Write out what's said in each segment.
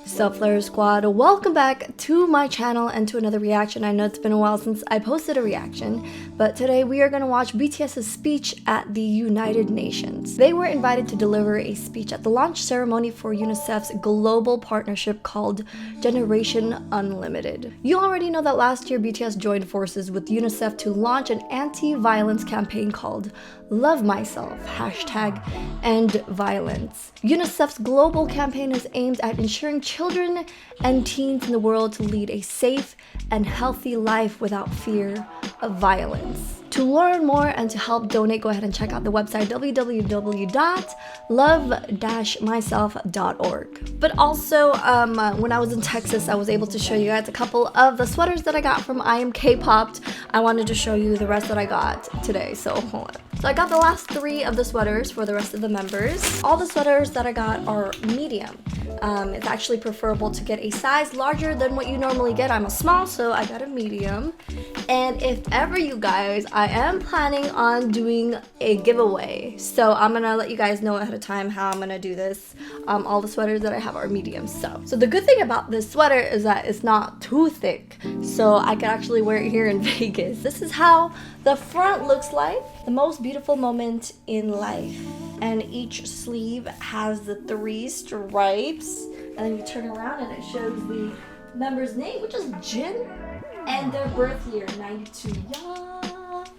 Self-Flare Squad, welcome back to my channel and to another reaction. I know it's been a while since I posted a reaction, but today we are going to watch BTS's speech at the United Nations. They were invited to deliver a speech at the launch ceremony for UNICEF's global partnership called Generation Unlimited. You already know that last year BTS joined forces with UNICEF to launch an anti-violence campaign called Love Myself, #EndViolence. UNICEF's global campaign is aimed at ensuring children and teens in the world to lead a safe and healthy life without fear of violence. To learn more and to help donate, go ahead and check out the website www.love-myself.org. But also, when I was in Texas, I was able to show you guys a couple of the sweaters that I got from I Am K-Popped. I wanted to show you the rest that I got today, so hold on. So I got the last 3 of the sweaters for the rest of the members. All the sweaters that I got are medium. It's actually preferable to get a size larger than what you normally get. I'm a small, so I got a medium. And if ever you guys, I am planning on doing a giveaway. So I'm gonna let you guys know ahead of time how I'm gonna do this. All the sweaters that I have are mediums. So the good thing about this sweater is that it's not too thick. So I can actually wear it here in Vegas. This is how the front looks like. The most beautiful moment in life. And each sleeve has the 3 stripes. And then you turn around and it shows the member's name, which is Jin, and their birth year, 92. Yeah.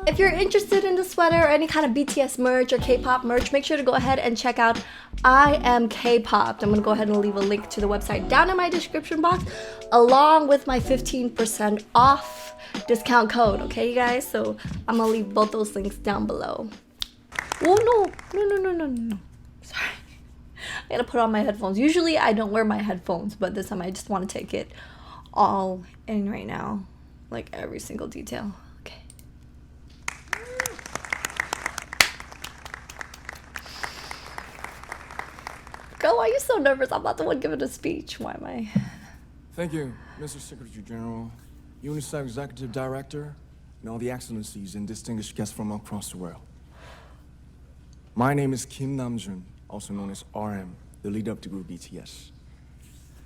If you're interested in the sweater or any kind of BTS merch or K-pop merch, make sure to go ahead and check out I Am K-Popped. I'm gonna go ahead and leave a link to the website down in my description box, along with my 15% off discount code, okay you guys? So I'm gonna leave both those links down below. Oh no. Sorry. I gotta put on my headphones. Usually I don't wear my headphones, but this time I just want to take it all in right now. Like every single detail. Okay. Girl, why are you so nervous? I'm not the one giving a speech. Why am I? Thank you, Mr. Secretary General, UNICEF Executive Director, and all the excellencies and distinguished guests from across the world. My name is Kim Namjoon, also known as RM, the leader of the group BTS.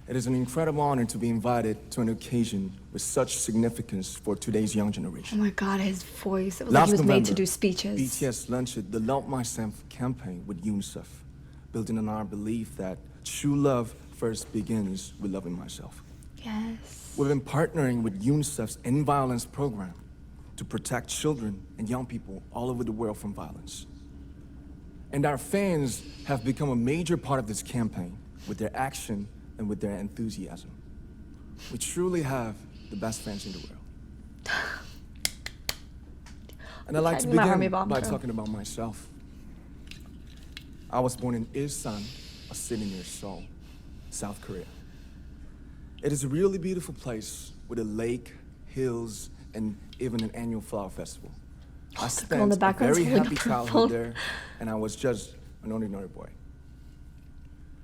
It is an incredible honor to be invited to an occasion with such significance for today's young Oh generation. my god, his voice. It was like he was made to do speeches. BTS launched the Love Myself campaign with UNICEF, building on our belief that true love first begins with loving myself. Yes. We've been partnering with UNICEF's End Violence program to protect children and young people all over the world from violence. And our fans have become a major part of this campaign with their action and with their enthusiasm. We truly have the best fans in the world. And I'd like to begin by talking about myself. I was born in Ilsan, a city near Seoul, South Korea. It is a really beautiful place with a lake, hills, and even an annual flower festival. I spent a very happy childhood there, and I was just an ordinary boy.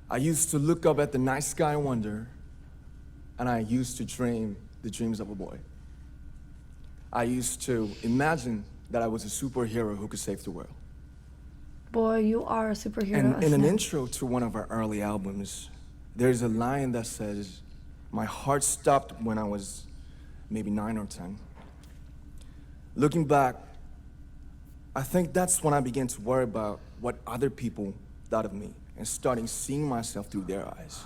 I used to look up at the night sky and wonder, and I used to dream the dreams of a boy. I used to imagine that I was a superhero who could save the world. Boy, you are a superhero. And in an intro to one of our early albums, there's a line that says, "My heart stopped when I was maybe 9 or 10. Looking back, I think that's when I began to worry about what other people thought of me and starting seeing myself through their eyes.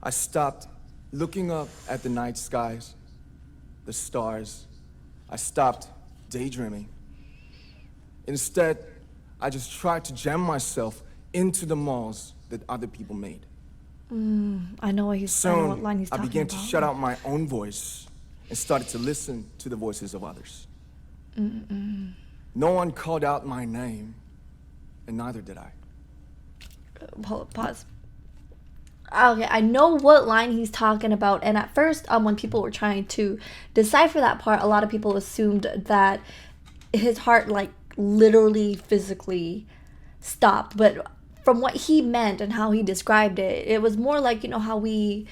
I stopped looking up at the night skies, the stars. I stopped daydreaming. Instead, I just tried to jam myself into the malls that other people made. I know what line he's Soon, talking I began about. to shut out my own voice and started to listen to the voices of others. No one called out my name, and neither did I. Pause. Okay, I know what line he's talking about, and at first, when people were trying to decipher that part, a lot of people assumed that his heart, like, literally, physically stopped. But from what he meant and how he described it, it was more like, you know, how we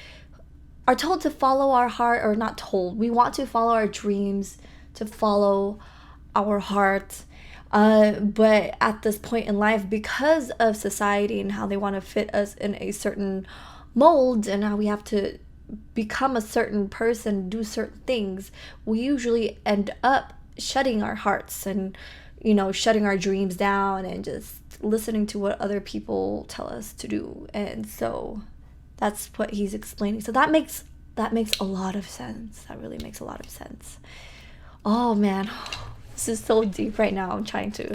are told to follow our heart, or not told. We want to follow our dreams, to follow our heart. But at this point in life, because of society and how they want to fit us in a certain mold and how we have to become a certain person, do certain things, we usually end up shutting our hearts and, you know, shutting our dreams down and just listening to what other people tell us to do. And so that's what he's explaining. So that makes a lot of sense. That really makes a lot of sense. Oh man, this is so deep right now. I'm trying to,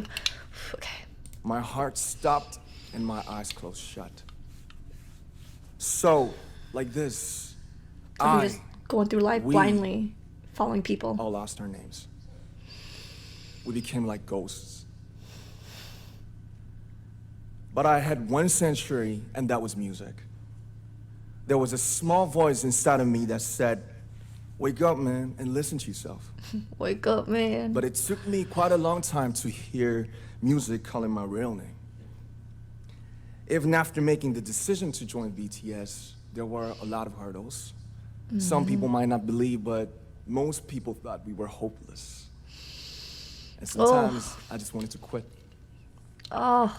okay. My heart stopped and my eyes closed shut. So, like this, So we're just going through life blindly, following people. All lost our names. We became like ghosts. But I had one sanctuary, and that was music. There was a small voice inside of me that said, wake up, man, and listen to yourself. Wake up, man. But it took me quite a long time to hear music calling my real name. Even after making the decision to join BTS, there were a lot of hurdles. Some people might not believe, but most people thought we were hopeless. And sometimes I just wanted to quit. Oh.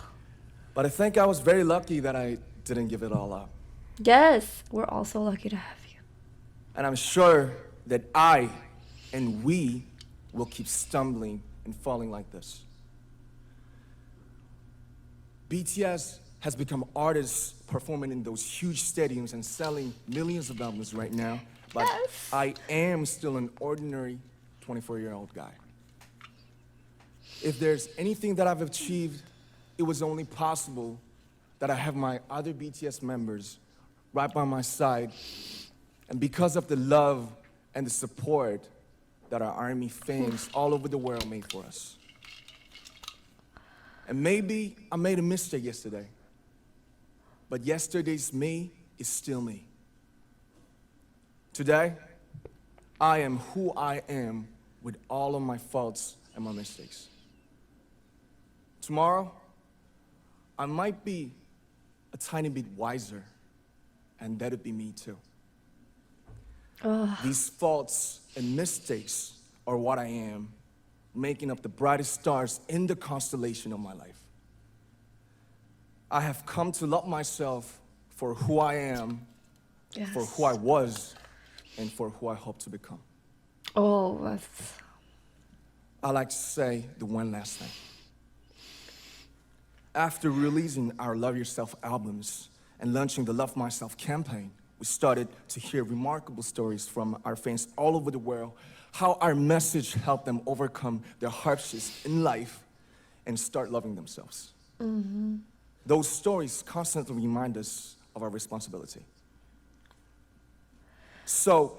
But I think I was very lucky that I didn't give it all up. Yes, we're all so lucky to have you. And I'm sure that I and we will keep stumbling and falling like this. BTS has become artists performing in those huge stadiums and selling millions of albums right now. But Yes. I am still an ordinary 24-year-old guy. If there's anything that I've achieved, it was only possible that I have my other BTS members right by my side, and because of the love and the support that our ARMY fans all over the world made for us. And maybe I made a mistake yesterday, but yesterday's me is still me. Today, I am who I am with all of my faults and my mistakes. Tomorrow, I might be a tiny bit wiser, and that'd be me too. These faults and mistakes are what I am, making up the brightest stars in the constellation of my life. I have come to love myself for who I am, Yes. for who I was, and for who I hope to become. Oh, that's... I like to say the one last thing. After releasing our Love Yourself albums and launching the Love Myself campaign, we started to hear remarkable stories from our fans all over the world, how our message helped them overcome their hardships in life and start loving themselves. Those stories constantly remind us of our responsibility. So,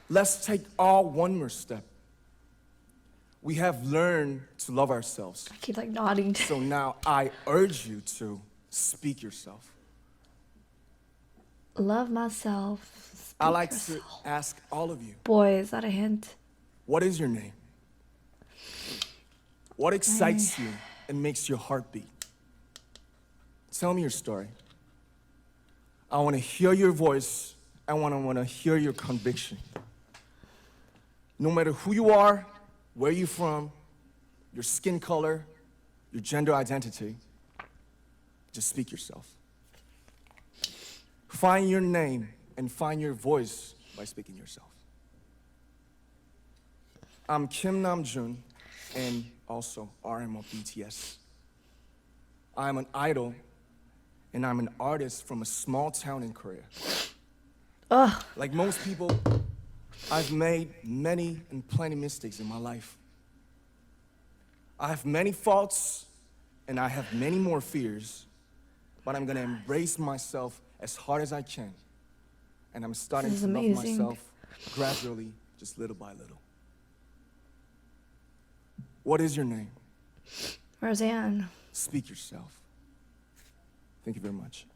let's take all one more step. We have learned to love ourselves. I keep like nodding. So now I urge you to speak yourself. Love myself. Speak I like yourself. to ask all of you, Boy, is that a hint? what is your name? What excites you and makes your heart beat? Tell me your story. I want to hear your voice. I want to hear your conviction. No matter who you are, where you're from, your skin color, your gender identity, just speak yourself. Find your name and find your voice by speaking yourself. I'm Kim Namjoon and also RM of BTS. I'm an idol and I'm an artist from a small town in Korea. Like most people, I've made many and plenty mistakes in my life. I have many faults and I have many more fears, but I'm gonna embrace myself as hard as I can. And I'm starting This is to love amazing. myself gradually, just little by little. What is your name? Roseanne. Speak yourself. Thank you very much.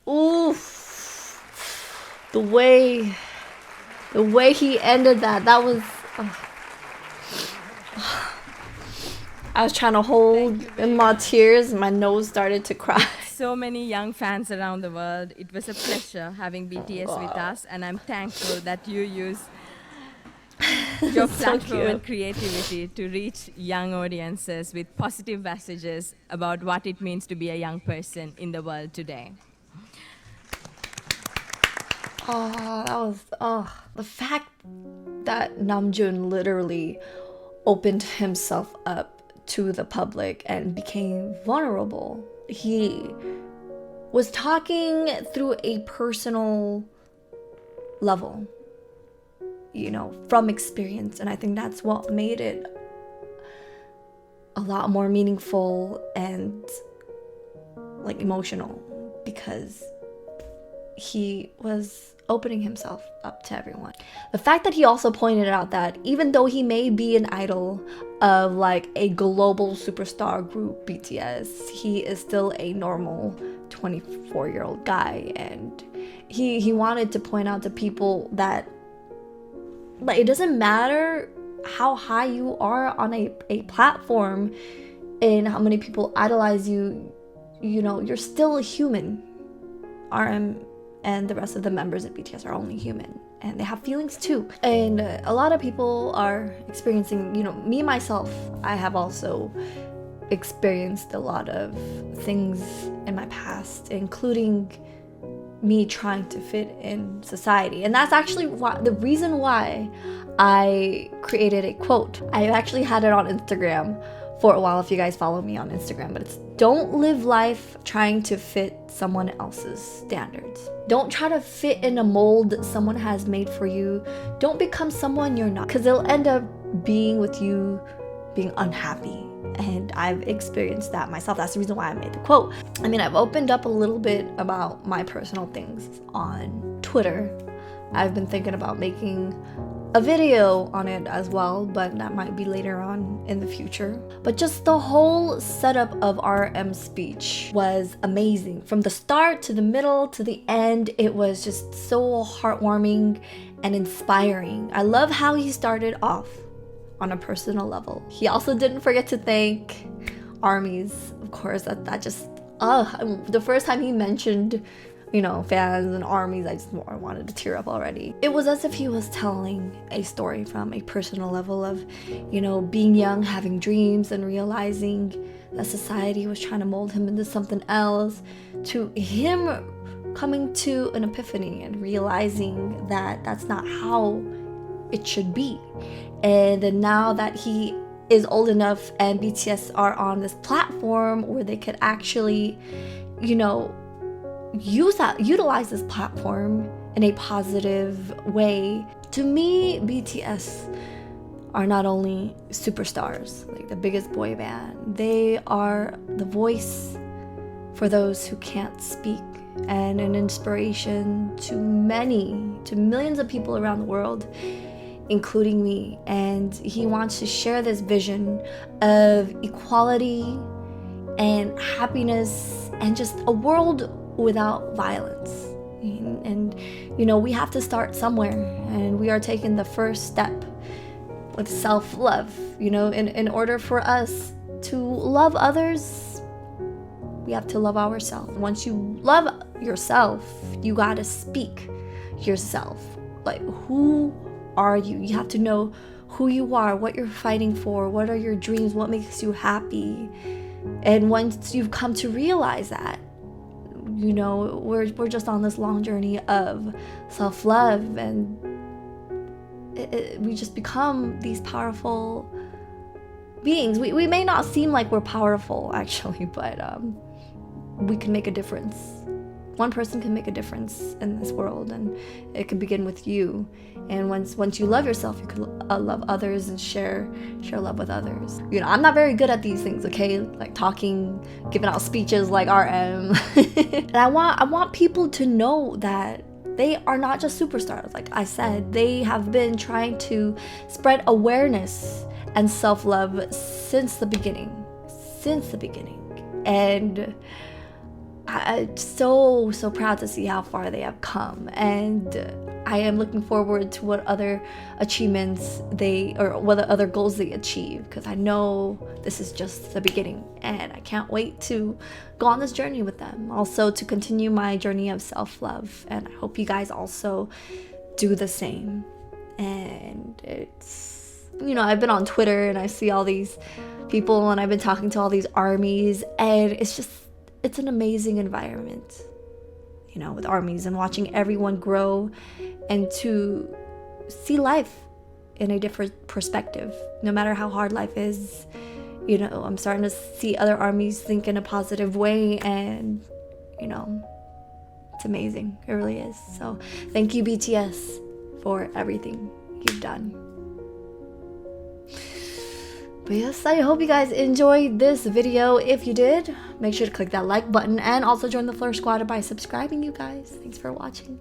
Ooh. The way he ended that was... I was trying to hold in my tears and my nose started to cry. So many young fans around the world. It was a pleasure having BTS with us, and I'm thankful that you use your So platform cute. and creativity to reach young audiences with positive messages about what it means to be a young person in the world today. The fact that Namjoon literally opened himself up to the public and became vulnerable. He was talking through a personal level, you know, from experience, and I think that's what made it a lot more meaningful and like emotional, because he was opening himself up to everyone. The fact that he also pointed out that even though he may be an idol of like a global superstar group BTS, he is still a normal 24-year-old guy, and he wanted to point out to people that like it doesn't matter how high you are on a platform and how many people idolize you, you know, you're still a human. RM and the rest of the members of BTS are only human, and they have feelings too. And a lot of people are experiencing, you know, me myself, I have also experienced a lot of things in my past, including me trying to fit in society. And that's actually the reason why I created a quote. I actually had it on Instagram for a while, if you guys follow me on Instagram, but it's don't live life trying to fit someone else's standards. Don't try to fit in a mold someone has made for you. Don't become someone you're not, because they'll end up being with you being unhappy. And I've experienced that myself. That's the reason why I made the quote. I mean, I've opened up a little bit about my personal things on Twitter. I've been thinking about making a video on it as well, but that might be later on in the future. But just the whole setup of RM's speech was amazing. From the start to the middle to the end, it was just so heartwarming and inspiring. I love how he started off on a personal level. He also didn't forget to thank ARMYs, of course. That just the first time he mentioned, you know, fans and ARMYs, I just more wanted to tear up already. It was as if he was telling a story from a personal level of, you know, being young, having dreams, and realizing that society was trying to mold him into something else, to him coming to an epiphany and realizing that that's not how it should be. And then now that he is old enough and BTS are on this platform where they could actually, you know, utilize this platform in a positive way. To me, BTS are not only superstars, like the biggest boy band, they are the voice for those who can't speak, and an inspiration to millions of people around the world, including me. And he wants to share this vision of equality and happiness and just a world without violence. And you know, we have to start somewhere, and we are taking the first step with self-love. You know, in order for us to love others, we have to love ourselves. Once you love yourself, you gotta speak yourself. Like, who are you? You have to know who you are, what you're fighting for, what are your dreams, what makes you happy. And once you've come to realize that, you know, we're just on this long journey of self-love, and we just become these powerful beings. We may not seem like we're powerful, actually, but we can make a difference. One person can make a difference in this world, and it can begin with you. And once you love yourself, you can love others and share love with others. You know, I'm not very good at these things, okay? Like talking, giving out speeches like RM. And I want people to know that they are not just superstars. Like I said, they have been trying to spread awareness and self-love since the beginning. And I'm so proud to see how far they have come, and I am looking forward to what other achievements what other goals they achieve, because I know this is just the beginning, and I can't wait to go on this journey with them. Also, to continue my journey of self-love, and I hope you guys also do the same. And it's, you know, I've been on Twitter and I see all these people, and I've been talking to all these ARMYs, and it's an amazing environment. you know, with armies and watching everyone grow and to see life in a different perspective. No matter how hard life is, you know, I'm starting to see other armies think in a positive way, and, you know, it's amazing. It really is. So thank you, BTS, for everything you've done. But yes, I hope you guys enjoyed this video. If you did, make sure to click that like button and also join the THUR squad by subscribing, you guys. Thanks for watching.